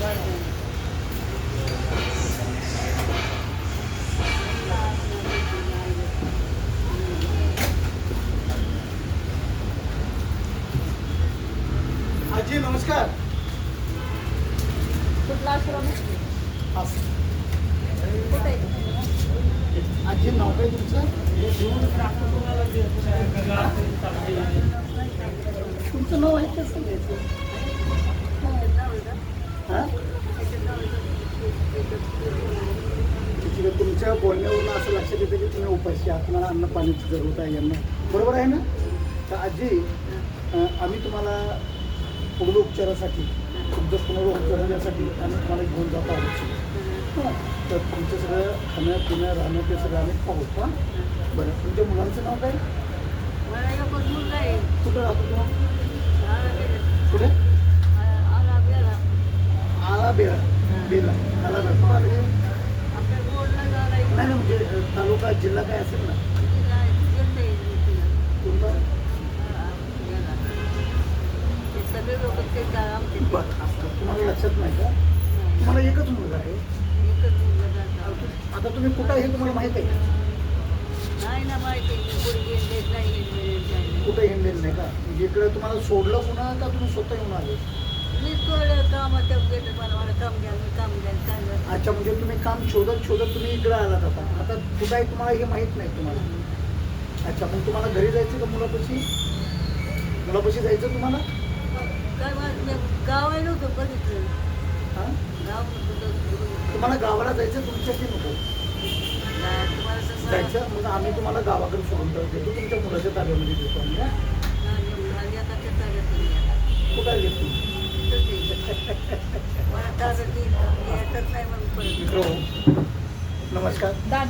आजी नमस्कार. कुठला आश्रम आहे? कुठे आहे? आजी नाव काय तुमचं? तुमचं नाव आहे कसं घ्यायचं? हां तुमच्या बोलण्यावरून असं लक्षात येतं की तुम्ही उपाशी आहात, तुम्हाला अन्न पाण्याची जरूरत आहे यांना, बरोबर आहे ना? तर आजी आम्ही तुम्हाला पुढील उपचारासाठी तुमचं पुनरुपचार होण्यासाठी आम्ही तुम्हाला घेऊन जातो आहोत. हां तर तुमचं सगळं खाणं पिणं राहणं ते सगळं आम्ही पाहू. हां बरं, तुमच्या मुलांचं नाव काय? कुठं राहतो तुम्ही? कुठे? आला बेला बेला आला बेला नाही ना, म्हणजे तालुका जिल्हा काय असेल ना तुमचा? बरं असं तुम्हाला लक्षात नाही का? तुम्हाला एकच मुलगा आहे. आता तुम्ही कुठं हे तुम्हाला माहीत आहे का? कुठं हिंडलेलं नाही का? म्हणजे इकडे तुम्हाला सोडलं पुन्हा का तुम्ही स्वतः येऊन आले? अच्छा, म्हणजे तुम्ही काम शोधत शोधत तुम्ही इकडे आलात. आता कुठं आहे तुम्हाला हे माहीत नाही तुम्हाला. अच्छा, मग तुम्हाला घरी जायचं का मुलापाशी? मुलापाशी जायचं तुम्हाला? गाव आहे नव्हतं बघितलं. हां गाव तुम्हाला गावाला जायचं तुमच्याशी नको जायचं? मग आम्ही तुम्हाला गावाकडे सोडून देतो, तुमच्या मुलाच्या ताब्यामध्ये देतो आम्ही. कुठं घेतो? नमस्कार दादा.